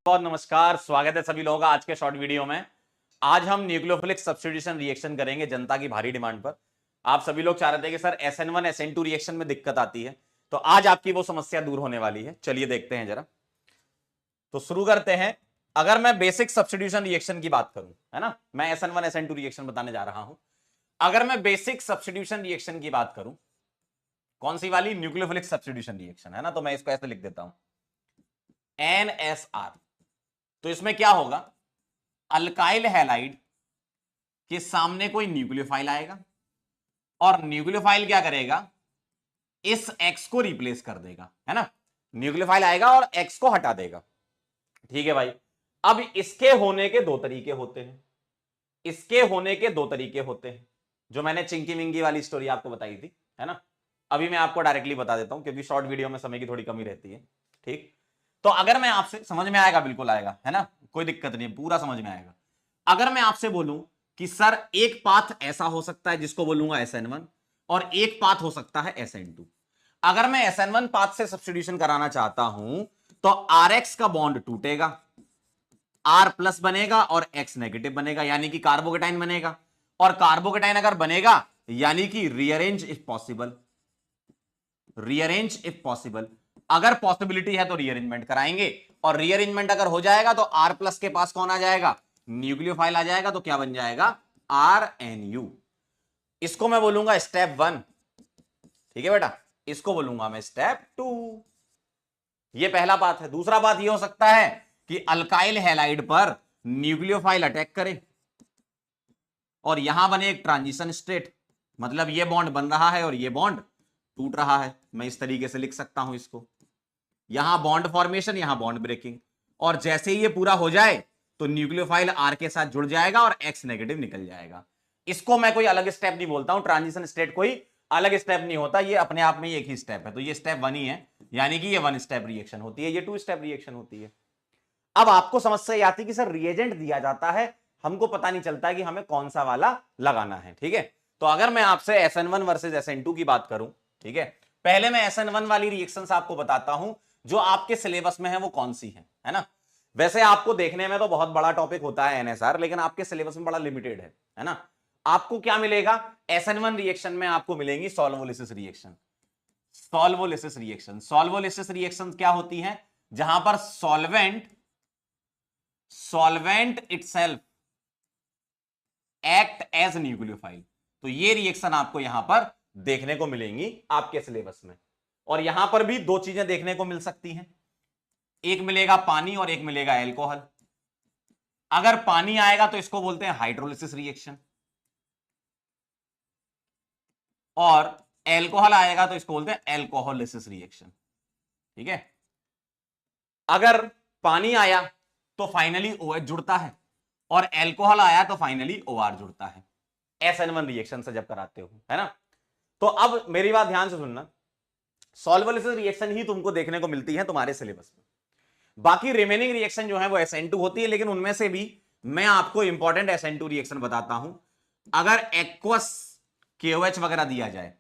बहुत नमस्कार, स्वागत है सभी लोगों का आज के शॉर्ट वीडियो में। आज हम न्यूक्लियोफिलिक सब्स्टिट्यूशन रिएक्शन करेंगे जनता की भारी डिमांड पर। आप सभी लोग चाह रहे थे कि सर SN1 SN2 रिएक्शन में दिक्कत आती है, तो आज आपकी वो समस्या दूर होने वाली है। चलिए देखते हैं जरा, तो शुरू करते हैं। अगर मैं बेसिक सब्स्टिट्यूशन रिएक्शन की बात करूं, है ना, मैं SN1 SN2 रिएक्शन बताने जा रहा हूं। अगर मैं बेसिक सब्स्टिट्यूशन रिएक्शन की बात करूं, कौन सी वाली? न्यूक्लियोफिलिक सब्स्टिट्यूशन रिएक्शन, है ना, तो मैं इसको ऐसे लिख देता हूं NSR। तो इसमें क्या होगा, अल्काइल हैलाइड के सामने कोई न्यूक्लियोफाइल आएगा और न्यूक्लियोफाइल क्या करेगा, इस X को रिप्लेस कर देगा, है ना। न्यूक्लियोफाइल आएगा और X को हटा देगा। ठीक है भाई। अब इसके होने के दो तरीके होते हैं, इसके होने के दो तरीके होते हैं, जो मैंने चिंकी मिंकी वाली स्टोरी आपको बताई थी, है ना। अभी मैं आपको डायरेक्टली बता देता हूं क्योंकि शॉर्ट वीडियो में समय की थोड़ी कमी रहती है। ठीक, तो अगर मैं आपसे, समझ में आएगा, बिल्कुल आएगा, है ना, कोई दिक्कत नहीं, पूरा समझ में आएगा। अगर मैं आपसे बोलूं कि सर एक पाथ ऐसा हो सकता है जिसको बोलूंगा SN1 और एक पाथ हो सकता है SN2। अगर मैं SN1 पाथ से सब्स्टिट्यूशन कराना चाहता हूं तो RX का बॉन्ड टूटेगा, R प्लस बनेगा और X नेगेटिव बनेगा, यानी कि कार्बोकेटाइन बनेगा। और कार्बोकेटाइन अगर बनेगा यानी कि rearrange if possible, rearrange if possible. अगर पॉसिबिलिटी है तो रीअरेंजमेंट कराएंगे, और रीअरेंजमेंट अगर हो जाएगा तो R प्लस के पास कौन आ जाएगा, न्यूक्लियोफाइल आ जाएगा, तो क्या बन जाएगा, RNU। इसको मैं बोलूंगा स्टेप 1। ठीक है बेटा, इसको बोलूंगा मैं स्टेप 2। ये पहला बात है। दूसरा बात ये हो सकता है कि अल्काइल हैलाइड पर न्यूक्लियोफाइल अटैक करे और यहां बने एक ट्रांजिशन स्टेट, मतलब ये बॉन्ड बन रहा है और ये बॉन्ड टूट रहा है। मैं इस तरीके से लिख सकता हूं इसको, यहां बॉन्ड फॉर्मेशन, यहां बॉन्ड ब्रेकिंग, और जैसे ही ये पूरा हो जाए तो न्यूक्लियोफाइल R के साथ जुड़ जाएगा और X नेगेटिव निकल जाएगा। इसको मैं कोई अलग स्टेप नहीं बोलता हूं, ट्रांजिशन स्टेट कोई अलग स्टेप नहीं होता, ये अपने आप में ही एक ही स्टेप है। तो ये स्टेप 1 ही है, यानी कि ये 1 स्टेप रिएक्शन होती है, ये 2 स्टेप रिएक्शन होती है। अब आपको समस्या आती है कि सर रिएजेंट दिया जाता है, हमको पता नहीं चलता कि हमें कौन सा वाला लगाना है। ठीक है, तो अगर मैं आपसे SN1 वर्सेस SN2 की बात करूं, ठीक है, पहले मैं SN1 वाली रिएक्शंस आपको बताता हूं जो आपके सिलेबस में है वो कौन सी है ना। वैसे आपको देखने में तो बहुत बड़ा टॉपिक होता है NSR, लेकिन आपके सिलेबस में बड़ा लिमिटेड है ना। आपको क्या मिलेगा, SN1 रिएक्शन में आपको मिलेंगी solvolysis reaction. Solvolysis reaction, solvolysis reaction क्या होती है, जहां पर solvent itself act as nucleophile. तो ये रिएक्शन आपको यहां पर देखने को मिलेंगी आपके सिलेबस में। और यहां पर भी दो चीजें देखने को मिल सकती हैं, एक मिलेगा पानी और एक मिलेगा एल्कोहल। अगर पानी आएगा तो इसको बोलते हैं हाइड्रोलिसिस रिएक्शन, और एल्कोहल आएगा तो इसको बोलते हैं एल्कोहोलिसिस रिएक्शन। ठीक है, अगर पानी आया तो फाइनली OH जुड़ता है और एल्कोहल आया तो फाइनली OR जुड़ता है, SN1 रिएक्शन से जब कराते हो, है ना। तो अब मेरी बात ध्यान से सुनना, सॉल्वोलिसिस रिएक्शन ही तुमको देखने को मिलती है तुम्हारे सिलेबस में, बाकी रिमेनिंग रिएक्शन जो है वो SN2 होती है। लेकिन उनमें से भी मैं आपको इंपॉर्टेंट SN2 रिएक्शन बताता हूं। अगर एक्वस KOH वगैरह दिया जाए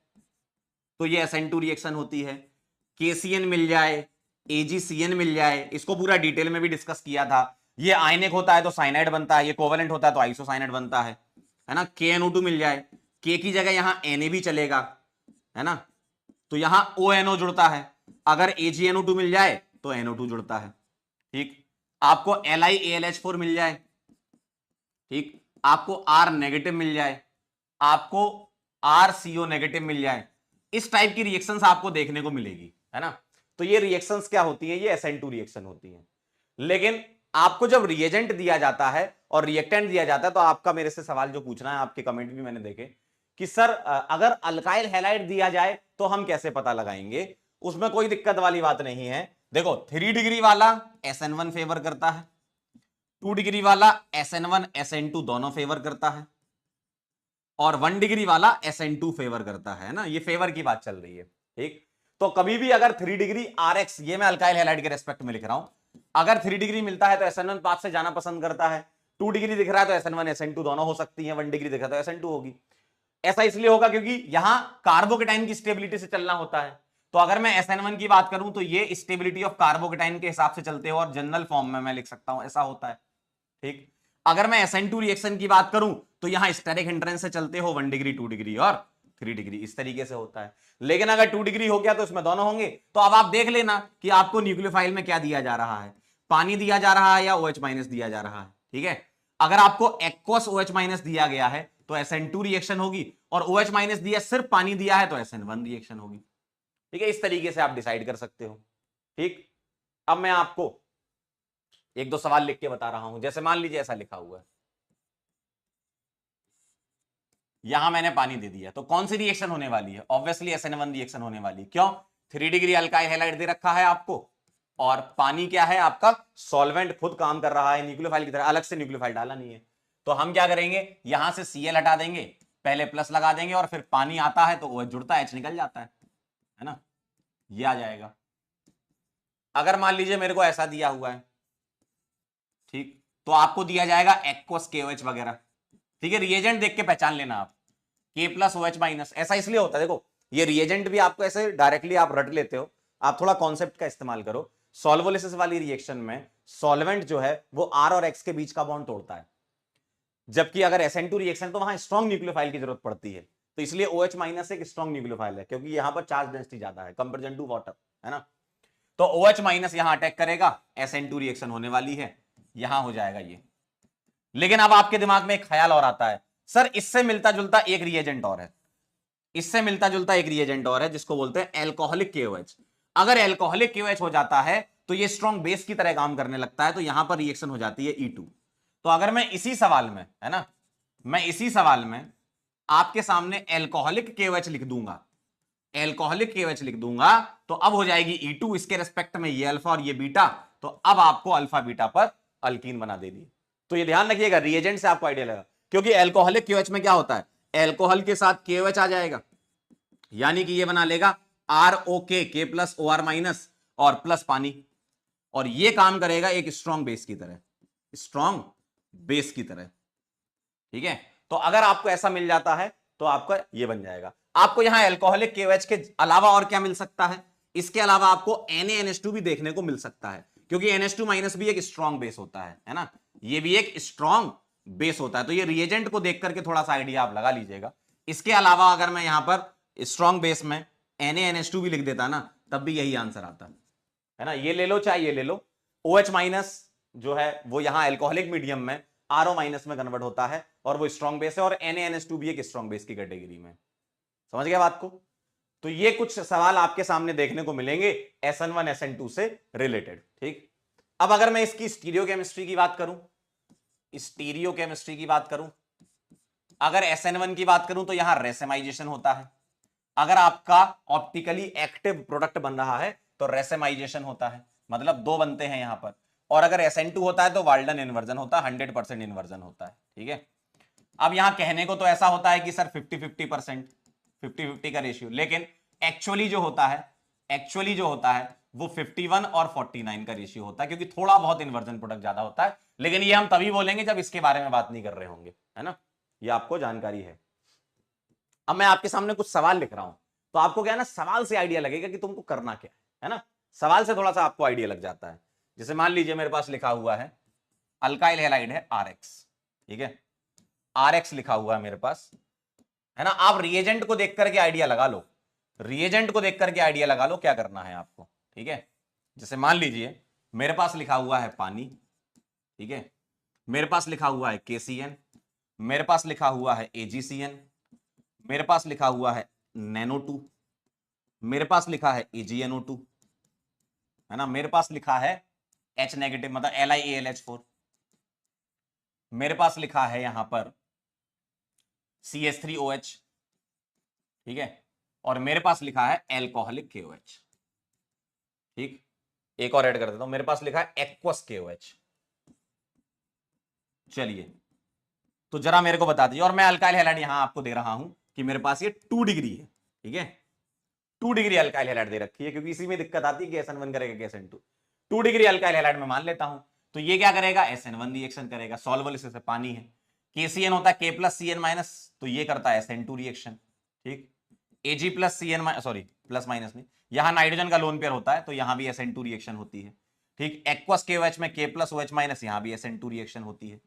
तो ये SN2 रिएक्शन होती है। KCN मिल जाए, AgCN मिल जाए, इसको पूरा डिटेल में भी डिस्कस किया था। ये आयनिक होता है तो साइनाइड बनता है, ये कोवेलेंट होता है तो आइसोसाइनाइड बनता है ना। KNO2 मिल जाए, K की जगह यहां Na भी चलेगा, है ना, तो यहां ONO जुड़ता है। अगर AgNO2 मिल जाए तो NO2 जुड़ता है। ठीक, आपको LiAlH4 मिल जाए, ठीक, आपको R नेगेटिव मिल जाए, आपको RCO नेगेटिव मिल जाए, इस टाइप की रिएक्शंस आपको देखने को मिलेगी, है ना। तो ये रिएक्शंस क्या होती हैं, ये SN2 रिएक्शन होती हैं। लेकिन आपको जब रिएजेंट दिया जाता है और रिएक्टेंट दिया जाता है तो आपका मेरे से सवाल जो पूछना है, आपके कमेंट भी मैंने देखे कि सर अगर अल्काइल हैलाइड दिया जाए तो हम कैसे पता लगाएंगे। उसमें कोई दिक्कत वाली बात नहीं है। देखो 3 डिग्री वाला SN1 फेवर करता है, 2 डिग्री वाला SN1 SN2 दोनों फेवर करता है, और 1 डिग्री वाला SN2 फेवर करता है ना। ये फेवर की बात चल रही है। ठीक, तो कभी भी अगर 3 डिग्री RX, ये मैं अल्काइल हैलाइड के रेस्पेक्ट में लिख रहा हूं, अगर 3 डिग्री मिलता है तो SN1 पाथ से जाना पसंद करता है। 2 डिग्री दिख रहा है तो SN1 SN2 दोनों हो सकती है, 1 डिग्री दिख रहा है तो SN2 होगी। ऐसा इसलिए होगा क्योंकि यहां कार्बोकेटाइन की स्टेबिलिटी से चलना होता है। तो अगर मैं SN1 की बात करूं तो ये स्टेबिलिटी ऑफ कार्बोकेटाइन के हिसाब से चलते हो और जनरल फॉर्म में मैं लिख सकता हूं, ऐसा होता है। ठीक, अगर मैं SN2 रिएक्शन की बात करूं तो यहां स्टेरिक हिंड्रेंस से चलते हो 1 डिग्री 2 डिग्री और 3 डिग्री, इस तरीके से होता है। लेकिन अगर 2 डिग्री हो गया तो इसमें दोनों होंगे। तो अब आप देख लेना कि आपको न्यूक्लियोफाइल में क्या दिया जा रहा है, पानी दिया जा रहा है या OH- दिया जा रहा है। ठीक है, अगर आपको एक्वस OH- दिया गया है तो SN2 रिएक्शन होगी, और OH- दिया सिर्फ पानी दिया है तो SN1 रिएक्शन होगी। ठीक है, इस तरीके से आप डिसाइड कर सकते हो। ठीक, अब मैं आपको एक दो सवाल लिख के बता रहा हूं। जैसे मान लीजिए ऐसा लिखा हुआ है, यहां मैंने पानी दे दिया, तो कौन सी रिएक्शन होने वाली है? ऑब्वियसली SN1 रिएक्शन होने वाली है। क्यों? 3 डिग्री अल्काइल हैलाइड दे रखा है आपको, और पानी क्या है आपका? सॉल्वेंट, खुद काम कर रहा है न्यूक्लियोफाइल की तरह, अलग से न्यूक्लियोफाइल डाला नहीं है। तो हम क्या करेंगे, यहां से Cl हटा देंगे, पहले प्लस लगा देंगे, और फिर पानी आता है तो OH जुड़ता है, H निकल जाता है ना, ये आ जाएगा। अगर मान लीजिए मेरे को ऐसा दिया हुआ है, ठीक, तो आपको दिया जाएगा एक्वस KOH वगैरह। ठीक है, रिएजेंट देख के पहचान लेना आप, K+OH-, ऐसा इसलिए होता है, देखो ये रिएजेंट भी आपको ऐसे डायरेक्टली आप रट लेते हो, आप थोड़ा कॉन्सेप्ट का इस्तेमाल करो। सॉल्वोलिसिस वाली रिएक्शन में सॉल्वेंट जो है वो R और X के बीच का बॉन्ड तोड़ता है, जबकि अगर SN2 रिएक्शन तो वहां स्ट्रॉन्ग न्यूक्लियोफाइल की जरूरत पड़ती है। तो इसलिए OH- एक स्ट्रॉन्ग न्यूक्लियोफाइल है, क्योंकि यहां पर चार्ज डेंसिटी ज्यादा है कंपेरिजन टू वाटर, है ना। तो OH- यहां अटैक करेगा, SN2 रिएक्शन होने वाली है, यहां हो जाएगा ये। लेकिन अब आपके दिमाग में एक ख्याल और आता है, सर इससे मिलता जुलता एक रिएजेंट और है, इससे मिलता जुलता एक रिएजेंट और है जिसको बोलते हैं एल्कोहलिक KOH। अगर एल्कोहलिक KOH हो जाता है तो ये स्ट्रॉन्ग बेस की तरह काम करने लगता है, तो यहां पर रिएक्शन हो जाती है E2। तो अगर मैं इसी सवाल में, है ना, मैं इसी सवाल में आपके सामने एल्कोहलिक KOH लिख दूंगा, एल्कोहलिक KOH लिख दूंगा, तो अब हो जाएगी E2, इसके रेस्पेक्ट में ये अल्फा और ये बीटा, तो अब आपको अल्फा बीटा पर अल्कीन बना देगी। तो ये ध्यान रखिएगा, रिएजेंट से आपको आइडिया लगा, क्योंकि एल्कोहलिक KOH में क्या होता है, एल्कोहल के साथ KOH आ जाएगा, यानी कि ये बना लेगा ROK, K+OR- और प्लस पानी, और ये काम करेगा एक स्ट्रॉन्ग बेस की तरह, स्ट्रॉन्ग बेस की तरह। ठीक है, तो अगर आपको ऐसा मिल जाता है तो आपका ये बन जाएगा। आपको यहां एल्कोहलिक KOH के अलावा और क्या मिल सकता है? इसके अलावा आपको NaNH2 भी देखने को मिल सकता है, क्योंकि NH2- भी एक स्ट्रॉन्ग बेस होता है ना, ये भी एक स्ट्रॉन्ग बेस होता है। तो ये रिएजेंट को देख करके थोड़ा सा आइडिया आप लगा लीजिएगा। इसके अलावा अगर मैं यहां पर स्ट्रॉन्ग बेस में NaNH2 भी लिख देता ना, तब भी यही आंसर आता है ना। ये ले लो चाहे ये ले लो, OH- जो है वो यहां एल्कोहलिक मीडियम में RO- में कन्वर्ट होता है, और वो स्ट्रॉन्ग बेस है, और NaNH2 भी एक स्ट्रॉन्ग बेस की कैटेगरी में। समझ गया बात को? तो ये कुछ सवाल आपके सामने देखने को मिलेंगे SN1 SN2 से रिलेटेड। ठीक, अब अगर मैं इसकी स्टीरियोकेमिस्ट्री की बात करूं, स्टीरियोकेमिस्ट्री की बात करूं, अगर SN1 की बात करूं तो यहां रेसेमाइजेशन होता है। अगर आपका ऑप्टिकली एक्टिव प्रोडक्ट बन रहा है तो रेसेमाइजेशन होता है, मतलब दो बनते हैं यहां पर। और अगर SN2 होता है तो वाल्डन इन्वर्जन होता है, 100% इन्वर्जन होता है। ठीक है, अब यहां कहने को तो ऐसा होता है कि सर 50-50%, 50-50 का रेशियो, लेकिन एक्चुअली जो होता है, एक्चुअली जो होता है वो 51 और 49 का रेशियो होता है, क्योंकि थोड़ा बहुत इन्वर्जन प्रोडक्ट ज्यादा होता है। लेकिन ये हम तभी बोलेंगे जब इसके बारे में बात नहीं कर रहे होंगे, है ना, ये आपको जानकारी है। अब मैं आपके सामने कुछ सवाल लिख रहा हूं, तो आपको क्या है ना, सवाल से आइडिया लगेगा कि तुमको करना क्या है ना, सवाल से थोड़ा सा आपको आइडिया लग जाता है। जैसे मान लीजिए मेरे पास लिखा हुआ है अल्काइल हैलाइड है RX, ठीक है, RX लिखा हुआ है मेरे पास, है ना। आप रिएजेंट को देख करके आइडिया लगा लो, रिएजेंट को देख करके आइडिया लगा लो क्या करना है आपको। ठीक है, जैसे मान लीजिए मेरे पास लिखा हुआ है पानी, ठीक है, मेरे पास लिखा हुआ है KCN, मेरे पास लिखा हुआ है AgCN, मेरे पास लिखा हुआ है NaNO2, मेरे पास लिखा है AgNO2, है ना, मेरे पास लिखा है H नेगेटिव मतलब LiAlH4, मेरे पास लिखा है यहां पर CH3OH, ठीक है, और मेरे पास लिखा है एल्कोहलिक KOH। ठीक, एक और ऐड कर देता हूं, मेरे पास लिखा है एक्वस KOH। चलिए, तो जरा मेरे को बता दीजिए, और मैं अल्काइल हैलाइड यहां आपको दे रहा हूं कि मेरे पास ये 2 डिग्री है, ठीक है, 2 डिग्री अल्काइल हैलाइड दे रखी है, क्योंकि इसी में दिक्कत आती है कि SN1 करेगा कि SN2। 2 डिग्री अल्काइल हैलाइड में मान लेता हूं, तो ये क्या करेगा, SN1 रिएक्शन करेगा, सॉल्वल इससे पानी है, KCN होता है K+CN-, तो ये करता है SN2 रिएक्शन। ठीक, Ag+CN-, सॉरी प्लस माइनस नहीं, यहां नाइट्रोजन का लोन पेयर होता है तो यहां भी SN2 रिएक्शन होती है। ठीक, एक्वस KOH में K प्लस OH माइनस, यहां भी SN2 रिएक्शन होती है।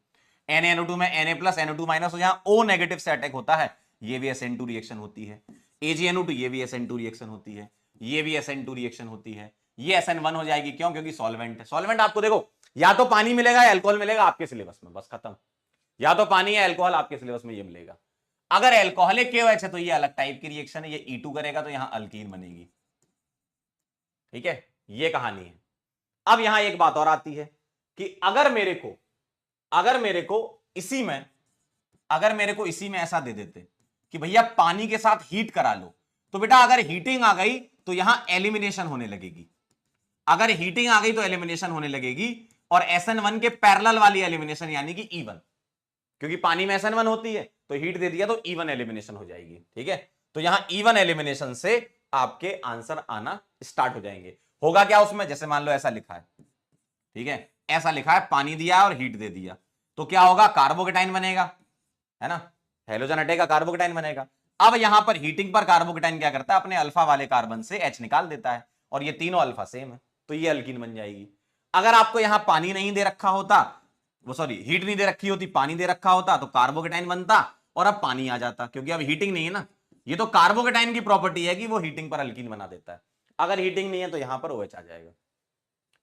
NaNO2 में Na प्लस NO2 माइनस, यहां O नेगेटिव से अटैक होता है, ये भी SN2 रिएक्शन होती है। AgNO2 ये भी SN2 रिएक्शन होती है, ये भी SN2 रिएक्शन होती है। ये SN1 हो जाएगी, क्यों? क्योंकि सॉल्वेंट है। सॉल्वेंट आपको देखो या तो पानी मिलेगा या अल्कोहल मिलेगा आपके सिलेबस में, बस खत्म। या तो पानी या अल्कोहल आपके सिलेबस में ये मिलेगा। अगर अल्कोहलिक KOH है तो ये अलग टाइप की रिएक्शन है, ये E2 करेगा तो यहां अल्कीन बनेगी। ठीक है, ये कहानी है। अब यहां एक बात और आती है कि अगर मेरे को इसी में ऐसा दे देते कि भैया पानी के साथ हीट करा लो, तो बेटा अगर हीटिंग आ गई तो यहां एलिमिनेशन होने लगेगी। अगर हीटिंग आ गई तो एलिमिनेशन होने लगेगी, और SN1 के पैरेलल वाली एलिमिनेशन यानी कि E1, क्योंकि पानी में SN1 होती है तो हीट दे दिया तो E1 एलिमिनेशन हो जाएगी। ठीक है, तो यहां E1 एलिमिनेशन से आपके आंसर आना स्टार्ट हो जाएंगे। होगा क्या उसमें, जैसे मान लो ऐसा लिखा है, ठीक है, ऐसा लिखा है पानी दिया और हीट दे दिया, तो क्या होगा, कार्बोकेटाइन बनेगा, है ना, हेलोजन हटेगा, कार्बोकेटाइन बनेगा। अब यहां पर हीटिंग पर कार्बोकेटाइन क्या करता है, अपने अल्फा वाले कार्बन से H निकाल देता है, और ये तीनों अल्फा सेम है, तो ये अल्कीन बन जाएगी। अगर आपको यहां पानी नहीं दे रखा होता, वो सॉरी हीट नहीं दे रखी होती, पानी दे रखा होता, तो कार्बोकेटाइन बनता और अब पानी आ जाता, क्योंकि अब हीटिंग नहीं है ना। ये तो कार्बोकेटाइन की प्रॉपर्टी है कि वो हीटिंग पर अल्कीन बना देता है। अगर हीटिंग नहीं है तो यहां पर OH आ जाएगा।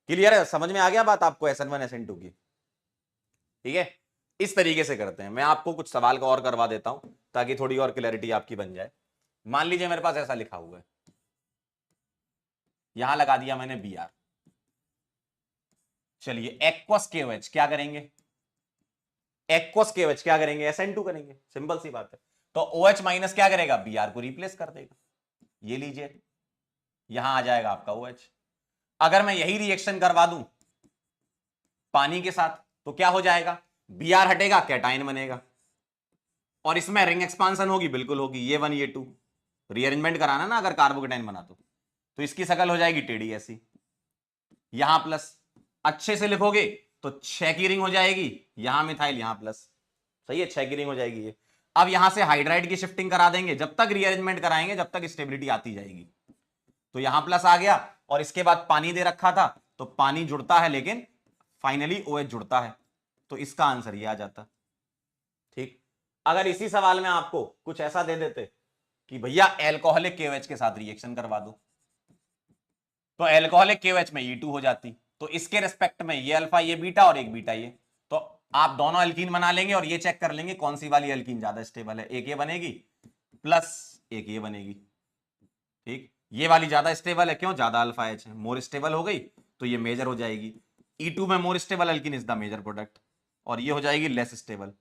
क्लियर है, समझ में आ गया बात आपको SN1 SN2 की? ठीक है, इस तरीके से करते हैं। मैं आपको कुछ सवाल का और करवा देता हूं ताकि थोड़ी और क्लैरिटी आपकी बन जाए। मान लीजिए मेरे पास ऐसा लिखा हुआ है, यहां लगा दिया मैंने Br। चलिए एक्वस KOH क्या करेंगे, एक्वस KOH क्या करेंगे, SN2 करेंगे, सिंपल सी बात है। तो OH माइनस क्या करेगा, Br को रिप्लेस कर देगा। ये लीजिए, यहां आ जाएगा आपका OH। अगर मैं यही रिएक्शन करवा दूं पानी के साथ तो क्या हो जाएगा, Br हटेगा, कैटाइन बनेगा, और इसमें रिंग एक्सपांसन होगी, बिल्कुल होगी, ये 1 ये 2। रीअरेंजमेंट कराना ना अगर कार्बोकेटाइन बना तो इसकी शकल हो जाएगी टेढ़ी ऐसी, यहां प्लस, अच्छे से लिखोगे तो 6 की रिंग हो जाएगी, यहां मिथाइल यहां प्लस, सही है, 6 की रिंग हो जाएगी ये। अब यहां से हाइड्राइड की शिफ्टिंग करा देंगे, जब तक रीअरेंजमेंट कराएंगे जब तक स्टेबिलिटी आती जाएगी। तो यहां प्लस आ गया, और इसके बाद पानी दे रखा था तो पानी जुड़ता है, लेकिन फाइनली OH जुड़ता है, तो इसका आंसर ये आ जाता। ठीक, अगर इसी सवाल में आपको कुछ ऐसा दे देते कि भैया एल्कोहलिक KOH के साथ रिएक्शन करवा दो, तो एल्कोहलिक KOH में E2 हो जाती, तो इसके रिस्पेक्ट में ये अल्फा ये बीटा और एक बीटा ये, तो आप दोनों अल्कीन बना लेंगे और ये चेक कर लेंगे कौन सी वाली अल्कीन ज्यादा स्टेबल है। एक ये बनेगी प्लस एक ये बनेगी। ठीक, ये वाली ज्यादा स्टेबल है, क्यों, ज्यादा अल्फा H है, मोर स्टेबल हो गई तो ये मेजर हो जाएगी। E2 में more stable alkene is the major product, और ये हो जाएगी लेस स्टेबल,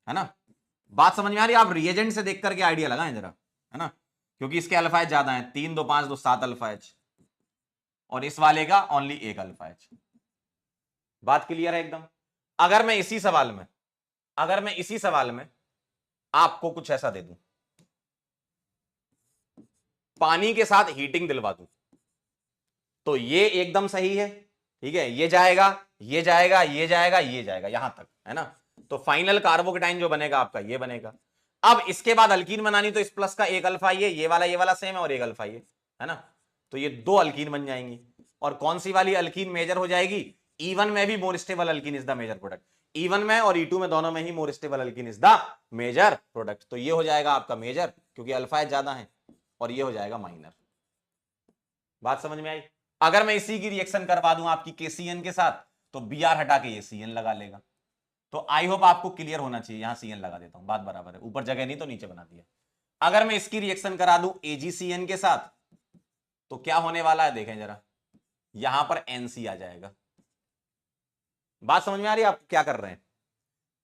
है ना। बात समझ में आ रही है? आप रिएजेंट से देख करके आइडिया लगाएं जरा, है ना, क्योंकि इसके अल्फा H ज्यादा है, 3 2 5 2 7 अल्फा H, और इस वाले का ओनली 1 अल्फा H। बात क्लियर है एकदम। अगर मैं इसी सवाल में आपको कुछ ऐसा दे दूं, पानी के साथ हीटिंग दिलवा दूं, तो ये एकदम सही है, ठीक है, ये जाएगा ये जाएगा ये जाएगा ये जाएगा यहां तक, है ना। तो फाइनल कार्बोकेटाइन जो बनेगा आपका ये बनेगा। अब इसके बाद अल्कीन बनानी, तो इस प्लस का एक अल्फा ये वाला सेम है, और एक अल्फा ये, है ना, तो ये 2 अल्कीन बन जाएंगी। और कौन सी वाली अल्कीन मेजर हो जाएगी, E1 में भी more stable alkene is the major product, E1 में और E2 में दोनों में ही more stable alkene is the major product, तो ये हो जाएगा आपका मेजर, क्योंकि अल्फा ज्यादा है, और ये हो जाएगा माइनर। बात समझ में आई? अगर मैं इसी की रिएक्शन करवा दूं आपकी KCN के साथ, तो Br हटा के ये CN लगा लेगा। तो आई होप आपको क्लियर होना चाहिए, यहां CN लगा देता हूं, बात बराबर है, ऊपर जगह नहीं तो नीचे बना दिया। अगर मैं इसकी रिएक्शन करा दूं AgCN के साथ, तो क्या होने वाला है देखें जरा, यहां पर NC आ जाएगा। बात समझ में आ रही है आप क्या कर रहे हैं?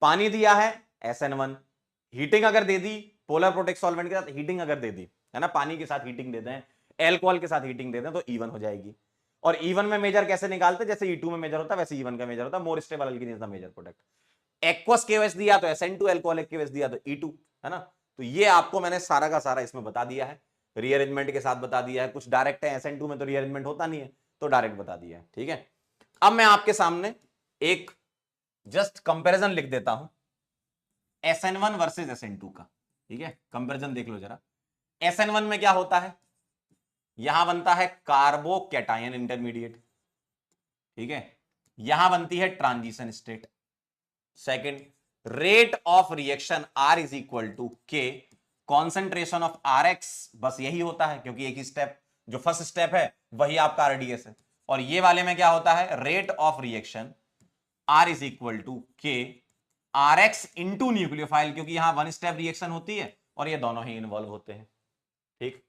पानी दिया है SN1, हीटिंग अगर दे दी पोलर प्रोटेक्ट सॉल्वेंट के साथ, हीटिंग अगर दे दी, है ना, पानी के साथ हीटिंग दे दें, एल्कोहल के साथ हीटिंग दे दें, तो E1 हो जाएगी। और E1 में मेजर कैसे निकालते, जैसे E2 में मेजर होता है वैसे E1 का मेजर होता है, more stable alkene is the major product. Aqueous KOH दिया तो SN2, एल्कोहलिक KOH दिया तो E2, है ना। तो ये आपको मैंने सारा का सारा इसमें बता दिया है, रीअरेंजमेंट के साथ बता दिया है, कुछ डायरेक्ट है, SN2 में तो रीअरेंजमेंट होता नहीं है, तो डायरेक्ट बता दिया है। ठीक है, अब मैं आपके सामने एक जस्ट कंपैरिजन लिख देता हूं SN1 वर्सेस SN2 का। ठीक है, कंपैरिजन देख लो जरा। SN1 में क्या होता है, यहां बनता है कार्बोकैटायन इंटरमीडिएट, ठीक है, यहां बनती है transition state. Second, rate of reaction R is equal to K, concentration of RX, बस यही होता है क्योंकि एक ही स्टेप, जो फर्स्ट स्टेप है वही आपका RDS है। और ये वाले में क्या होता है, rate of reaction R is equal to K RX into nucleophile, क्योंकि यहां वन स्टेप रिएक्शन होती है और ये दोनों ही इन्वॉल्व होते हैं। ठीक।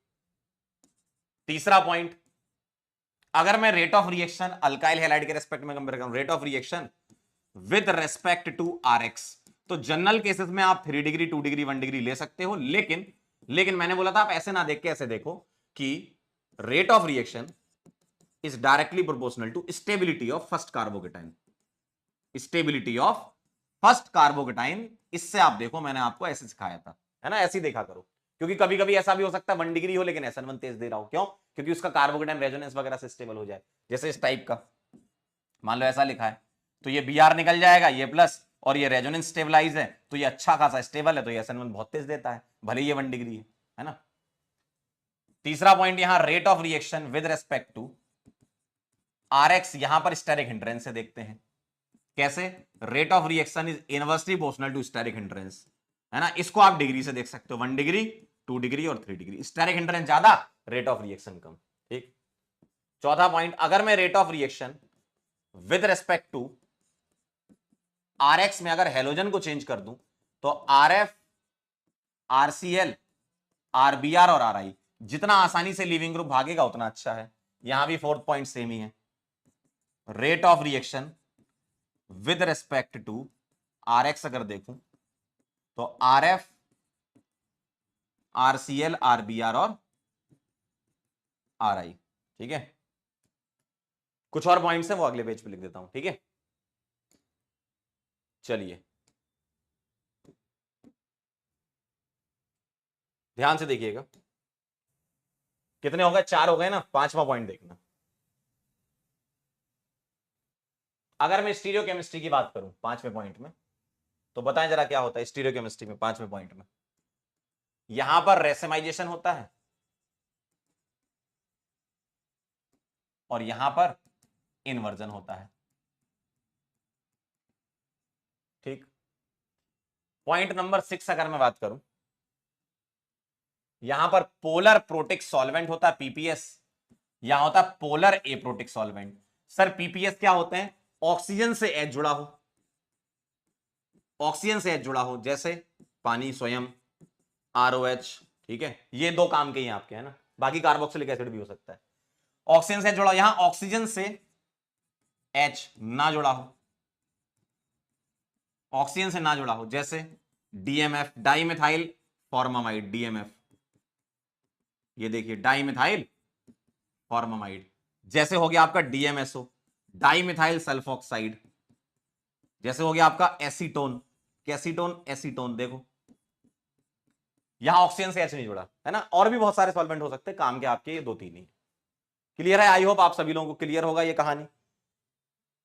तीसरा पॉइंट, अगर मैं rate of reaction alkyl halide के रेस्पेक्ट में कंपेयर करूं, rate of reaction with respect to RX, तो जनरल केसेस में आप 3 डिग्री 2 डिग्री 1 डिग्री ले सकते हो, लेकिन मैंने बोला था आप ऐसे ना देख के ऐसे देखो कि rate of reaction is directly proportional to stability of first carbocation, stability of first carbocation. इससे आप देखो, मैंने आपको ऐसे सिखाया था, है ना, ऐसे ही देखा करो, क्योंकि कभी कभी ऐसा भी हो सकता है 1 डिग्री हो लेकिन SN1 तेज दे रहा हो, क्यों, क्योंकि उसका कार्बोकेटाइन रेजोनेंस वगैरह से स्टेबल हो जाए। जैसे इस टाइप का मान लो ऐसा लिखा है, तो ये Br निकल जाएगा, ये प्लस, और ये रेजोनेंस स्टेबलाइज है, तो ये अच्छा खासा स्टेबल है, तो ये SN1 बहुत तेज देता है, भले ये 1 डिग्री है ना। तीसरा पॉइंट यहां, rate of reaction with respect to RX, यहां पर स्टेरिक हिंड्रेंस से देखते हैं। कैसे, rate of reaction is inversely proportional to steric hindrance, है ना, इसको आप डिग्री से देख सकते हो, 1 डिग्री 2 डिग्री और 3 डिग्री, स्टेरिक हिंड्रेंस ज्यादा, रेट ऑफ रिएक्शन कम। ठीक। चौथा पॉइंट, अगर मैं rate of reaction with respect to RX में अगर हेलोजन को चेंज कर दूं, तो RF, RCl, RBr और RI, जितना आसानी से लीविंग ग्रुप भागेगा उतना अच्छा है। यहां भी फोर्थ पॉइंट सेम ही है, rate of reaction with respect to RX अगर देखूं तो RF, RCl, RBr और RI। ठीक है, कुछ और पॉइंट्स हैं वो अगले पेज पे लिख देता हूं। ठीक है, चलिए ध्यान से देखिएगा, कितने हो गए, 4 हो गए ना, 5वां पॉइंट देखना। अगर मैं स्टीरियोकेमिस्ट्री की बात करूं 5वें पॉइंट में, तो बताएं जरा क्या होता है स्टीरियोकेमिस्ट्री में 5वें पॉइंट में। यहां पर रेसेमाइजेशन होता है और यहां पर इन्वर्जन होता है। ठीक। पॉइंट नंबर 6 अगर मैं बात करूं, यहां पर पोलर प्रोटिक सॉल्वेंट होता है PPS, यहां होता है polar aprotic solvent. Sir PPS क्या होते हैं, ऑक्सीजन से H जुड़ा हो, ऑक्सीजन से H जुड़ा हो, जैसे पानी स्वयं, ROH। ठीक है, ये 2 काम के ही आपके, है ना, बाकी कार्बोक्सिलिक एसिड भी हो सकता है। ऑक्सीजन से जुड़ा, यहां ऑक्सीजन से H ना जुड़ा हो, ऑक्सीजन से ना जुड़ा हो, जैसे DMF, डाइमेथाइल फॉर्मामाइड, DMF, ये देखिए डाइमेथाइल फॉर्मामाइड। जैसे हो गया आपका DMSO, डाइमेथाइल सल्फोक्साइड। जैसे हो गया आपका एसीटोन, कैसीटोन, एसीटोन। देखो यहां ऑक्सीजन से H नहीं जुड़ा, है ना, और भी बहुत सारे सॉल्वेंट हो सकते हैं, काम के आपके ये 2-3 ही। क्लियर है, आई होप आप सभी लोगों को क्लियर होगा ये कहानी।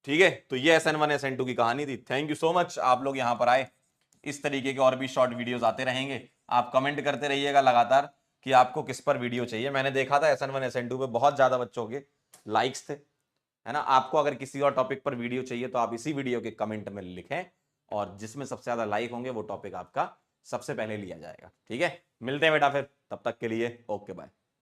ठीक है, तो ये SN1 SN2 की कहानी थी। थैंक यू सो मच, आप लोग यहां पर आए। इस तरीके के और भी शॉर्ट वीडियोस आते रहेंगे, आप कमेंट करते रहिएगा लगातार कि आपको किस पर वीडियो चाहिए। मैंने देखा था SN1 SN2 पे बहुत ज्यादा बच्चों के लाइक्स थे, है ना। आपको अगर किसी और टॉपिक पर वीडियो चाहिए तो आप इसी वीडियो के कमेंट में लिखें, और जिसमें सबसे ज्यादा लाइक होंगे वो टॉपिक आपका सबसे पहले लिया जाएगा। ठीक है, मिलते हैं बेटा फिर, तब तक के लिए ओके बाय।